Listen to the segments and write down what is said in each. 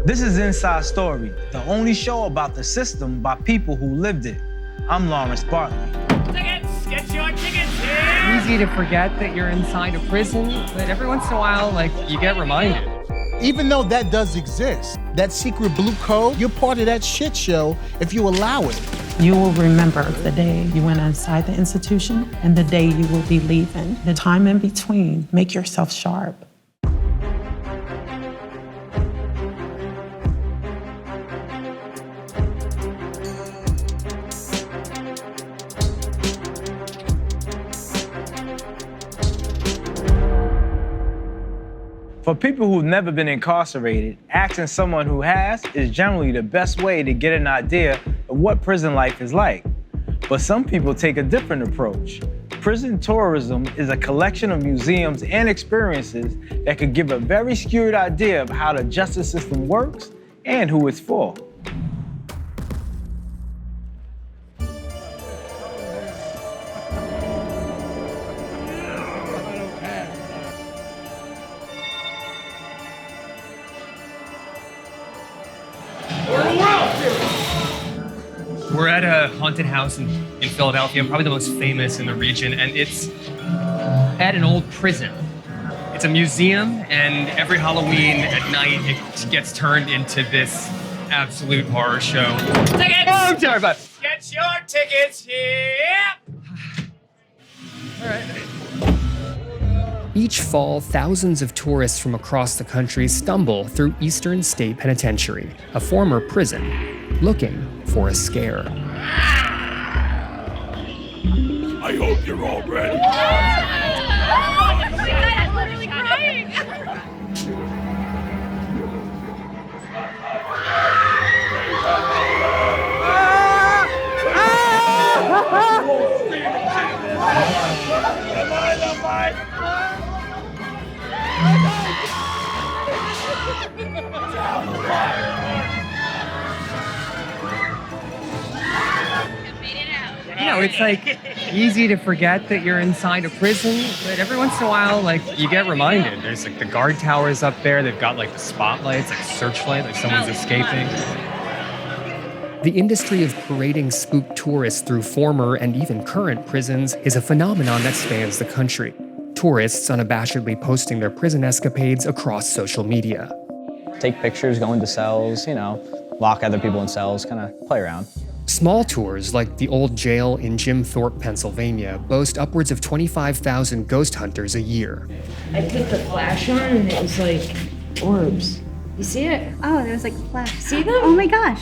This is Inside Story, the only show about the system by people who lived it. I'm Lawrence Bartley. Tickets! Get your tickets here! Easy to forget that you're inside a prison, but every once in a while, you get reminded. Even though that does exist, that secret blue code, you're part of that shit show if you allow it. You will remember the day you went inside the institution and the day you will be leaving. The time in between, make yourself sharp. For people who've never been incarcerated, asking someone who has is generally the best way to get an idea of what prison life is like. But some people take a different approach. Prison tourism is a collection of museums and experiences that could give a very skewed idea of how the justice system works and who it's for. We're at a haunted house in Philadelphia, probably the most famous in the region, and it's at an old prison. It's a museum, and every Halloween at night, it gets turned into this absolute horror show. Tickets! Oh, I'm sorry, but Get your tickets here! all right. Each fall, thousands of tourists from across the country stumble through Eastern State Penitentiary, a former prison, looking for a scare. I hope you're all ready. I'm literally crying. You know, it's easy to forget that you're inside a prison, but every once in a while, you get reminded. There's the guard towers up there. They've got the spotlights, searchlight, someone's escaping. The industry of parading spooked tourists through former and even current prisons is a phenomenon that spans the country. Tourists unabashedly posting their prison escapades across social media. Take pictures, go into cells, lock other people in cells, kind of play around. Small tours like the old jail in Jim Thorpe, Pennsylvania, boast upwards of 25,000 ghost hunters a year. I put the flash on and it was like orbs. You see it? Oh, there was a flash. See them? Oh my gosh.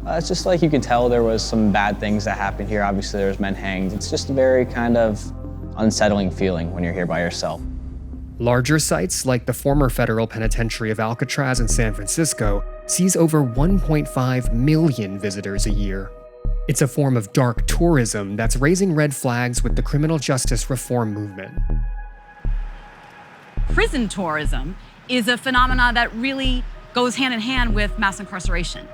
It's just you can tell there was some bad things that happened here. Obviously, there was men hanged. It's just a very kind of unsettling feeling when you're here by yourself. Larger sites like the former federal penitentiary of Alcatraz in San Francisco sees over 1.5 million visitors a year. It's a form of dark tourism that's raising red flags with the criminal justice reform movement. Prison tourism is a phenomenon that really goes hand in hand with mass incarceration.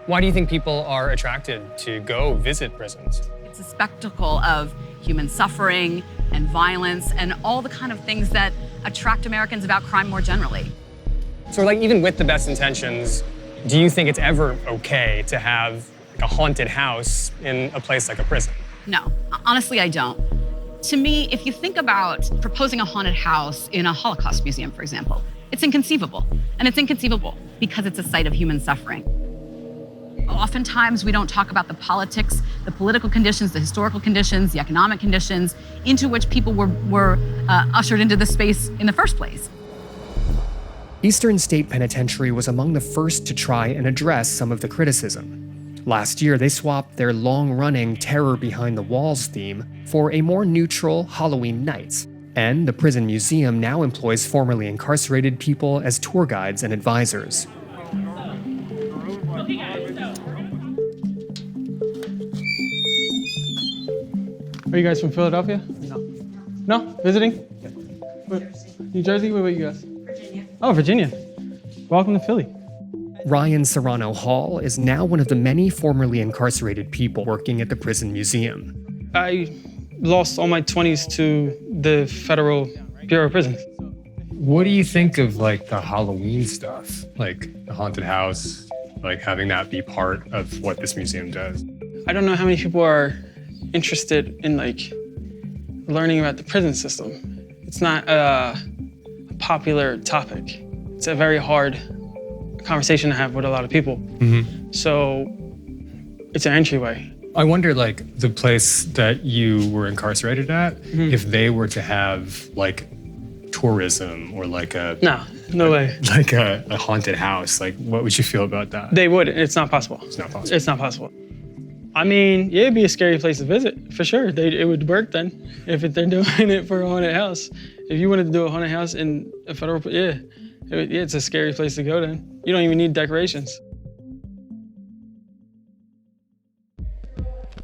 Why do you think people are attracted to go visit prisons? It's a spectacle of human suffering and violence and all the kind of things that attract Americans about crime more generally. So even with the best intentions, do you think it's ever okay to have a haunted house in a place like a prison? No, honestly, I don't. To me, if you think about proposing a haunted house in a Holocaust museum, for example, it's inconceivable. And it's inconceivable because it's a site of human suffering. Oftentimes, we don't talk about the politics, the political conditions, the historical conditions, the economic conditions into which people were ushered into this space in the first place. Eastern State Penitentiary was among the first to try and address some of the criticism. Last year, they swapped their long-running Terror Behind the Walls theme for a more neutral Halloween Nights, and the prison museum now employs formerly incarcerated people as tour guides and advisors. Are you guys from Philadelphia? No. No? Visiting? New Jersey? Where were you guys? Virginia. Oh, Virginia. Welcome to Philly. Ryan Serrano Hall is now one of the many formerly incarcerated people working at the prison museum. I lost all my 20s to the Federal Bureau of Prisons. What do you think of like the Halloween stuff? Like the haunted house, like having that be part of what this museum does? I don't know how many people are interested in like learning about the prison system. It's not a popular topic. It's a very hard conversation to have with a lot of people. Mm-hmm. So it's an entryway. I wonder, like, the place that you were incarcerated at, if they were to have, like, tourism or, like, No way. Like a haunted house, like, what would you feel about that? They would. It's not possible. It's not possible. It's not possible. I mean, yeah, it'd be a scary place to visit, for sure. It would work then, if they're doing it for a haunted house. If you wanted to do a haunted house in a federal, it's a scary place to go then. You don't even need decorations.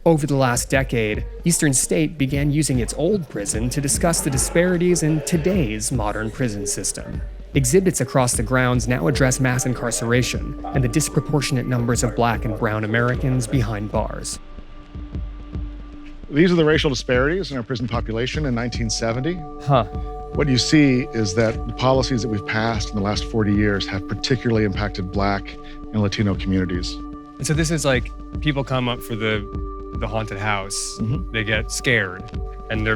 Over the last decade, Eastern State began using its old prison to discuss the disparities in today's modern prison system. Exhibits across the grounds now address mass incarceration and the disproportionate numbers of Black and brown Americans behind bars. These are the racial disparities in our prison population in 1970. Huh. What you see is that the policies that we've passed in the last 40 years have particularly impacted Black and Latino communities. And so this is like, people come up for the haunted house, they get scared, and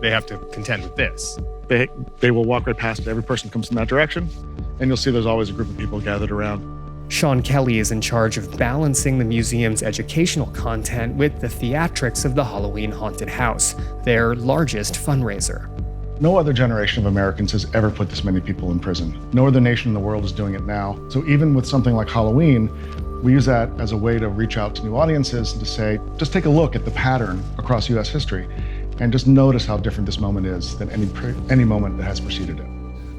they have to contend with this. They will walk right past it. Every person comes in that direction, and you'll see there's always a group of people gathered around. Sean Kelly is in charge of balancing the museum's educational content with the theatrics of the Halloween Haunted House, their largest fundraiser. No other generation of Americans has ever put this many people in prison. No other nation in the world is doing it now. So even with something like Halloween, we use that as a way to reach out to new audiences and to say, just take a look at the pattern across US history and just notice how different this moment is than any moment that has preceded it.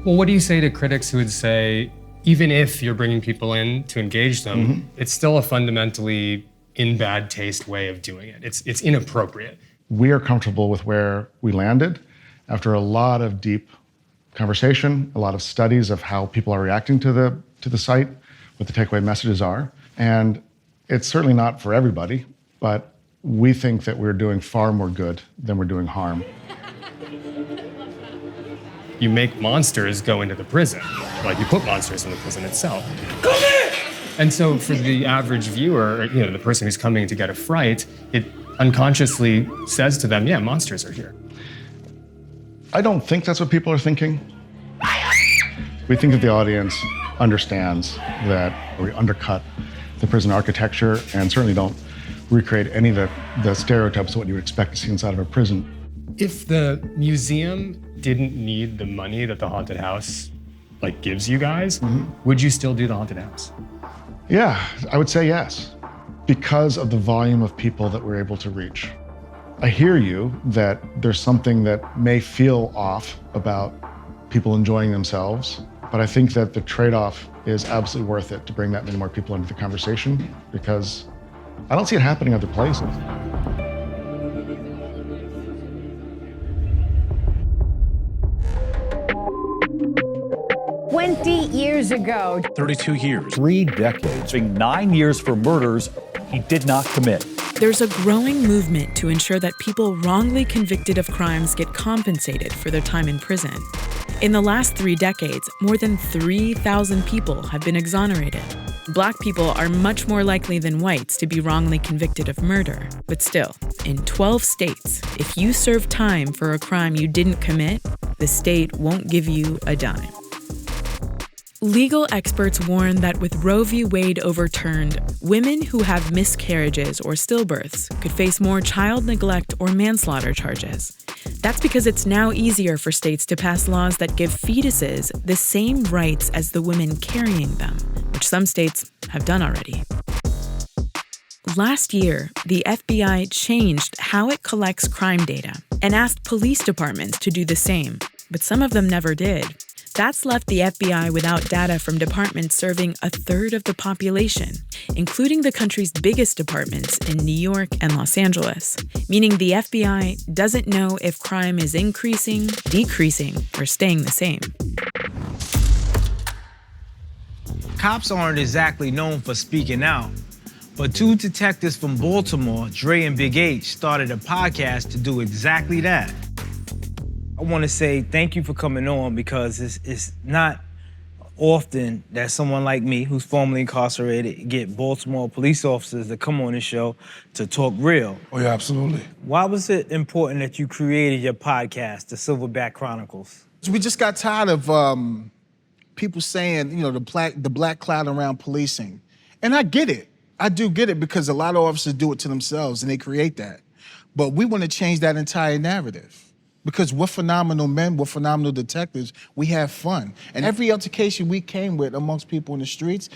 Well, what do you say to critics who would say, even if you're bringing people in to engage them, it's still a fundamentally in bad taste way of doing it. It's inappropriate. We are comfortable with where we landed after a lot of deep conversation, a lot of studies of how people are reacting to the site, what the takeaway messages are. And it's certainly not for everybody, but we think that we're doing far more good than we're doing harm. You make monsters go into the prison. Like, you put monsters in the prison itself. Come in! And so for the average viewer, the person who's coming to get a fright, it unconsciously says to them, yeah, monsters are here. I don't think that's what people are thinking. We think that the audience understands that we undercut the prison architecture and certainly don't recreate any of the stereotypes of what you would expect to see inside of a prison. If the museum didn't need the money that the haunted house gives you guys, would you still do the haunted house? Yeah, I would say yes, because of the volume of people that we're able to reach. I hear you that there's something that may feel off about people enjoying themselves, but I think that the trade-off is absolutely worth it to bring that many more people into the conversation, because I don't see it happening other places. Years ago. 32 years, 3 decades, 9 years for murders he did not commit. There's a growing movement to ensure that people wrongly convicted of crimes get compensated for their time in prison. In the last 3 decades, more than 3,000 people have been exonerated. Black people are much more likely than whites to be wrongly convicted of murder. But still, in 12 states, if you serve time for a crime you didn't commit, the state won't give you a dime. Legal experts warn that with Roe v. Wade overturned, women who have miscarriages or stillbirths could face more child neglect or manslaughter charges. That's because it's now easier for states to pass laws that give fetuses the same rights as the women carrying them, which some states have done already. Last year, the FBI changed how it collects crime data and asked police departments to do the same, but some of them never did. That's left the FBI without data from departments serving a third of the population, including the country's biggest departments in New York and Los Angeles, meaning the FBI doesn't know if crime is increasing, decreasing, or staying the same. Cops aren't exactly known for speaking out, but 2 detectives from Baltimore, Dre and Big H, started a podcast to do exactly that. I want to say thank you for coming on because it's not often that someone like me, who's formerly incarcerated, get Baltimore police officers to come on the show to talk real. Oh yeah, absolutely. Why was it important that you created your podcast, The Silverback Chronicles? We just got tired of people saying, you know, the black cloud around policing. And I get it. I do get it because a lot of officers do it to themselves and they create that. But we want to change that entire narrative. Because we're phenomenal men, we're phenomenal detectives, we have fun. And every altercation we came with amongst people in the streets,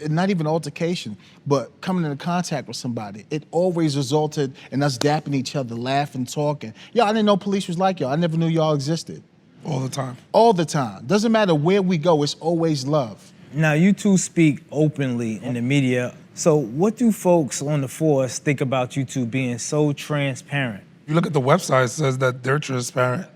not even altercation, but coming into contact with somebody, it always resulted in us dapping each other, laughing, talking. Yo, I didn't know police was like y'all. I never knew y'all existed. All the time. All the time. Doesn't matter where we go, it's always love. Now, you two speak openly in the media. So what do folks on the force think about you two being so transparent? You look at the website, it says that they're transparent.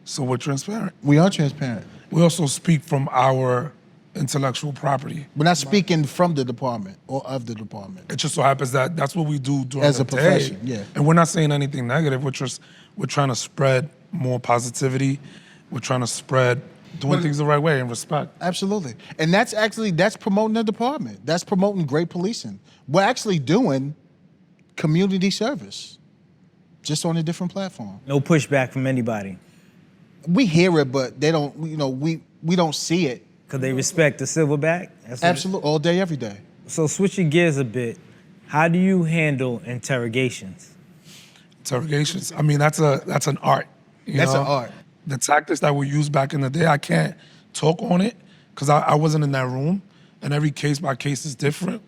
So we're transparent. We are transparent. We also speak from our intellectual property. We're not speaking from the department or of the department. It just so happens that that's what we do during As the a profession, day. yeah. And we're not saying anything negative. We're trying to spread more positivity. We're trying to spread doing things the right way and respect. Absolutely. And that's promoting the department. That's promoting great policing. We're actually doing community service, just on a different platform. No pushback from anybody. We hear it, but they don't, you know, we don't see it. Because they respect the Silverback? Absolutely, all day, every day. So switching gears a bit, how do you handle interrogations? Interrogations, I mean, that's an art. That's an art. The tactics that were used back in the day, I can't talk on it because I wasn't in that room, and every case by case is different.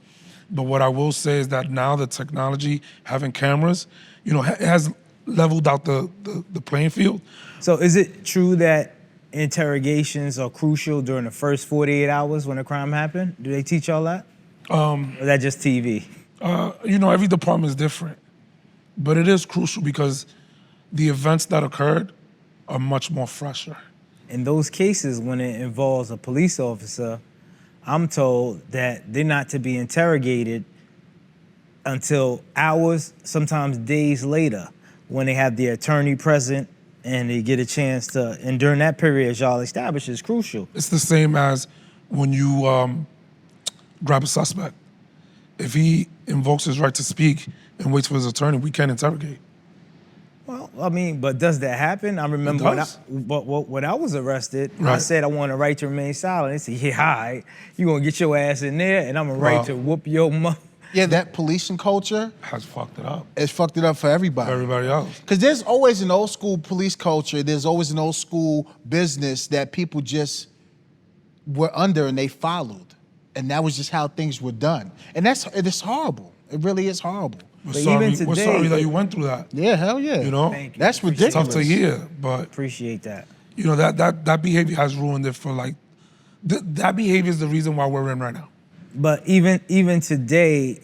But what I will say is that now the technology, having cameras, you know, it has leveled out the playing field. So is it true that interrogations are crucial during the first 48 hours when a crime happened? Do they teach y'all that? Or is that just TV? You know, every department is different, but it is crucial because the events that occurred are much more fresher. In those cases, when it involves a police officer, I'm told that they're not to be interrogated until hours, sometimes days later, when they have the attorney present and they get a chance to, and during that period, as y'all established, is crucial. It's the same as when you grab a suspect. If he invokes his right to speak and waits for his attorney, we can't interrogate. Well, I mean, but does that happen? I remember when I was arrested, I said I want a right to remain silent. They said, yeah, all right, you gonna get your ass in there and I'm a right to whoop your mother. Yeah, that policing culture has fucked it up. It's fucked it up for everybody. For everybody else. Because there's always an old school police culture. There's always an old school business that people just were under and they followed. And that was just how things were done. And it is horrible. It really is horrible. We're sorry that you went through that. Yeah, hell yeah. You know? Thank you. That's ridiculous. It's tough to hear, but appreciate that. You know, that behavior has ruined it for like, that behavior is the reason why we're in right now. But even today,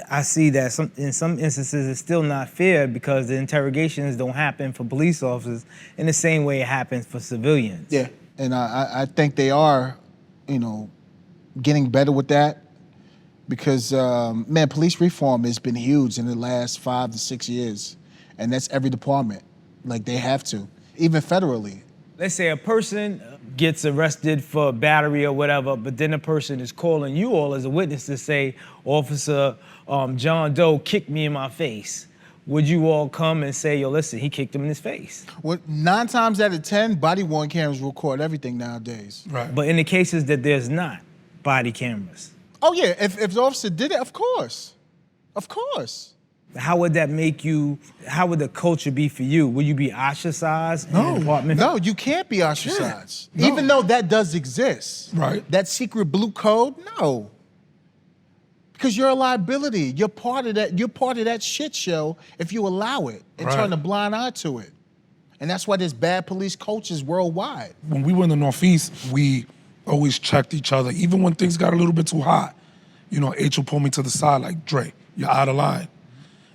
I see that in some instances it's still not fair because the interrogations don't happen for police officers in the same way it happens for civilians. Yeah, and I think they are, you know, getting better with that because, man, police reform has been huge in the last 5 to 6 years, and that's every department. Like, they have to, even federally. Let's say a person gets arrested for battery or whatever, but then a person is calling you all as a witness to say, Officer John Doe kicked me in my face. Would you all come and say, yo, listen, he kicked him in his face? Well, 9 times out of 10, body-worn cameras record everything nowadays. Right. But in the cases that there's not body cameras. Oh yeah, if the officer did it, of course. Of course. How would that make you, how would the culture be for you? Would you be ostracized in the department? No, you can't be ostracized. Yeah. No. Even though that does exist. Right. That secret blue code, no. Because you're a liability. You're part of that shit show if you allow it and turn a blind eye to it. And that's why there's bad police cultures worldwide. When we were in the Northeast, we always checked each other, even when things got a little bit too hot. You know, H will pull me to the side like, Dre, you're out of line.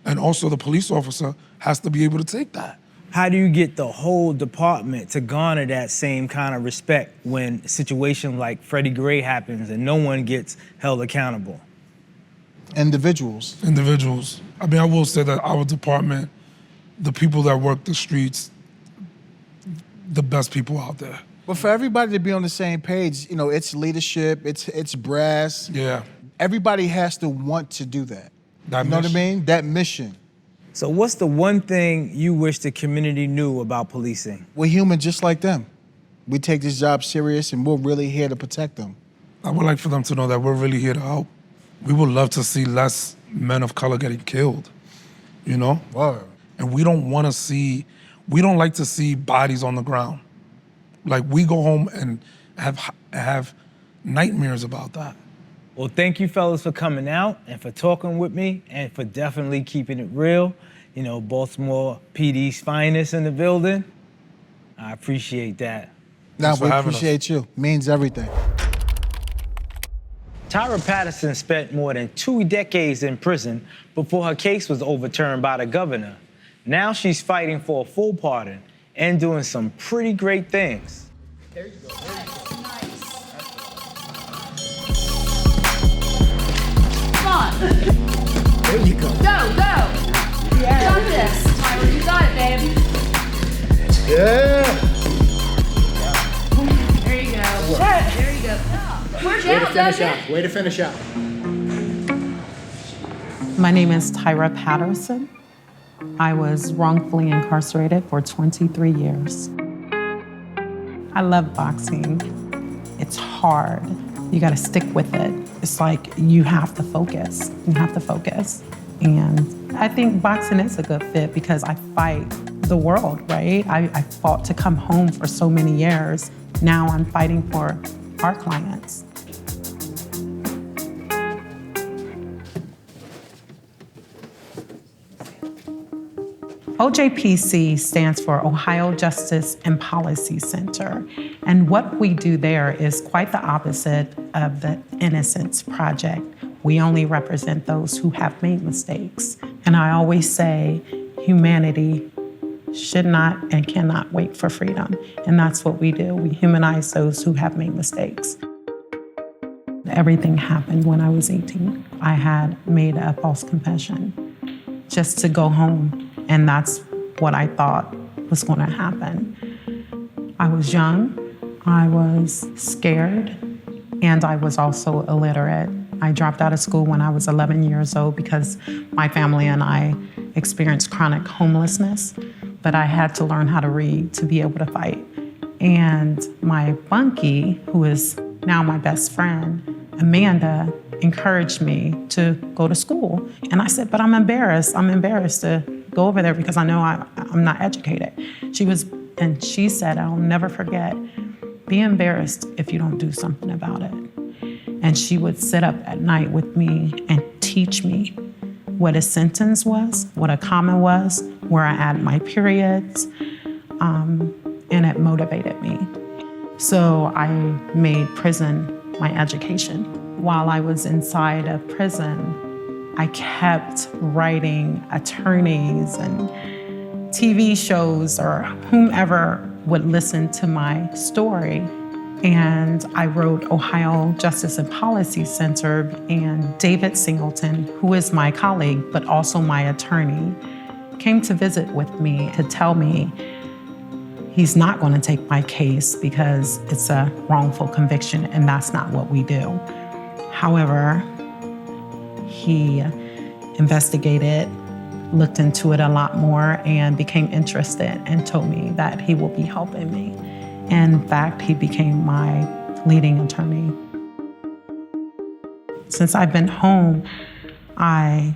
And also the police officer has to be able to take that. How do you get the whole department to garner that same kind of respect when a situation like Freddie Gray happens and no one gets held accountable? Individuals. I mean, I will say that our department, the people that work the streets, the best people out there. But for everybody to be on the same page, you know, it's leadership, it's brass. Yeah. Everybody has to want to do that. That you know what I mission. mean? That mission. So what's the one thing you wish the community knew about policing? We're human just like them. We take this job serious and we're really here to protect them. I would like for them to know that we're really here to help. We would love to see less men of color getting killed, you know? Word. And we don't like to see bodies on the ground. Like, we go home and have nightmares about that. Well, thank you fellas for coming out and for talking with me and for definitely keeping it real. You know, Baltimore PD's finest in the building. I appreciate that. Nah, Thanks for we having us. appreciate you. Means everything. Tyra Patterson spent more than 2 decades in prison before her case was overturned by the governor. Now she's fighting for a full pardon and doing some pretty great things. There you go. Come on. There you go. Go. Yeah. You got this. Tyra, you got it, babe. Yeah. There you go. There you go. We're down, Way to finish out. My name is Tyra Patterson. I was wrongfully incarcerated for 23 years. I love boxing. It's hard. You gotta stick with it. It's like you have to focus. You have to focus. And I think boxing is a good fit because I fight the world, right? I fought to come home for so many years. Now I'm fighting for our clients. OJPC stands for Ohio Justice and Policy Center. And what we do there is quite the opposite of the Innocence Project. We only represent those who have made mistakes. And I always say humanity should not and cannot wait for freedom. And that's what we do. We humanize those who have made mistakes. Everything happened when I was 18. I had made a false confession just to go home. And that's what I thought was going to happen. I was young, I was scared, and I was also illiterate. I dropped out of school when I was 11 years old because my family and I experienced chronic homelessness, but I had to learn how to read to be able to fight. And my bunkie, who is now my best friend, Amanda, encouraged me to go to school. And I said, but I'm embarrassed to go over there because I know I'm not educated. She said, I'll never forget, be embarrassed if you don't do something about it. And she would sit up at night with me and teach me what a sentence was, what a comma was, where I added my periods, and it motivated me. So I made prison my education. While I was inside of prison, I kept writing attorneys and TV shows or whomever would listen to my story. And I wrote Ohio Justice and Policy Center, and David Singleton, who is my colleague, but also my attorney, came to visit with me to tell me he's not going to take my case because it's a wrongful conviction and that's not what we do. However, he investigated, looked into it a lot more, and became interested and told me that he will be helping me. In fact, he became my leading attorney. Since I've been home, I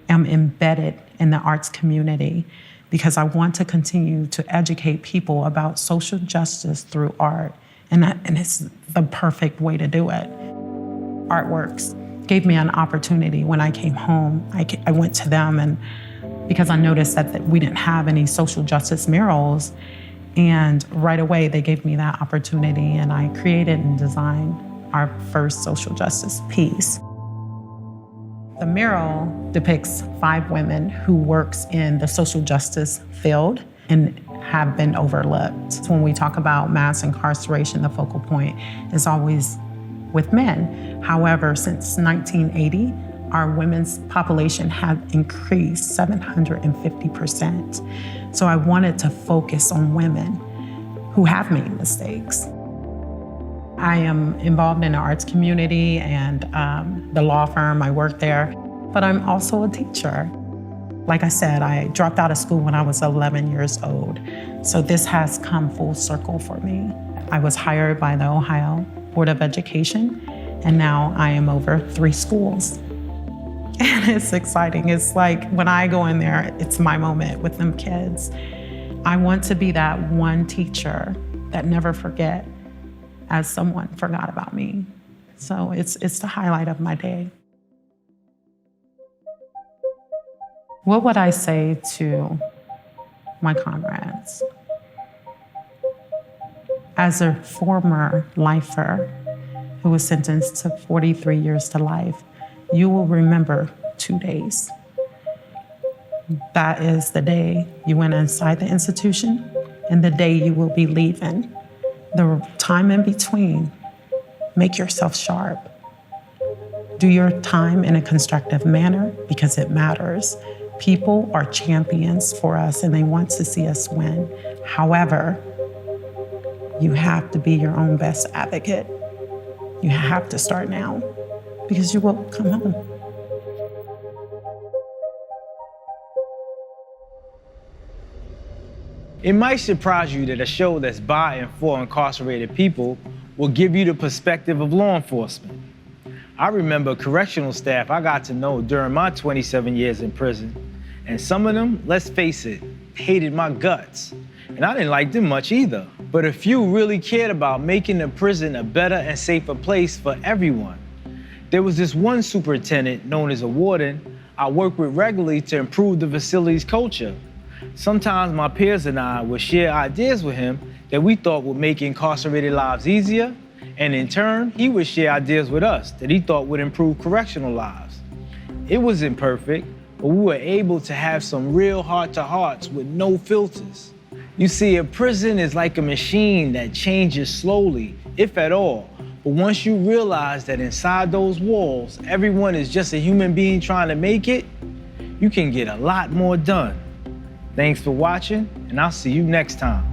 am embedded in the arts community because I want to continue to educate people about social justice through art, and it's the perfect way to do it. Artworks gave me an opportunity. When I came home, I went to them, and because I noticed that we didn't have any social justice murals, and right away they gave me that opportunity, and I created and designed our first social justice piece. The mural depicts 5 women who works in the social justice field and have been overlooked. When we talk about mass incarceration, the focal point is always with men. However, since 1980, our women's population has increased 750%. So I wanted to focus on women who have made mistakes. I am involved in the arts community and the law firm, I work there, but I'm also a teacher. Like I said, I dropped out of school when I was 11 years old, so this has come full circle for me. I was hired by the Ohio Board of Education, and now I am over 3 schools. And it's exciting. It's like when I go in there, it's my moment with them kids. I want to be that one teacher that never forget as someone forgot about me. So it's the highlight of my day. What would I say to my comrades? As a former lifer who was sentenced to 43 years to life, you will remember 2 days. That is the day you went inside the institution and the day you will be leaving. The time in between, make yourself sharp. Do your time in a constructive manner because it matters. People are champions for us and they want to see us win. However, you have to be your own best advocate. You have to start now because you will come home. It might surprise you that a show that's by and for incarcerated people will give you the perspective of law enforcement. I remember correctional staff I got to know during my 27 years in prison, and some of them, let's face it, hated my guts. And I didn't like them much either. But a few really cared about making the prison a better and safer place for everyone. There was this one superintendent, known as a warden, I worked with regularly to improve the facility's culture. Sometimes my peers and I would share ideas with him that we thought would make incarcerated lives easier, and in turn, he would share ideas with us that he thought would improve correctional lives. It wasn't perfect, but we were able to have some real heart-to-hearts with no filters. You see, a prison is like a machine that changes slowly, if at all. But once you realize that inside those walls, everyone is just a human being trying to make it, you can get a lot more done. Thanks for watching, and I'll see you next time.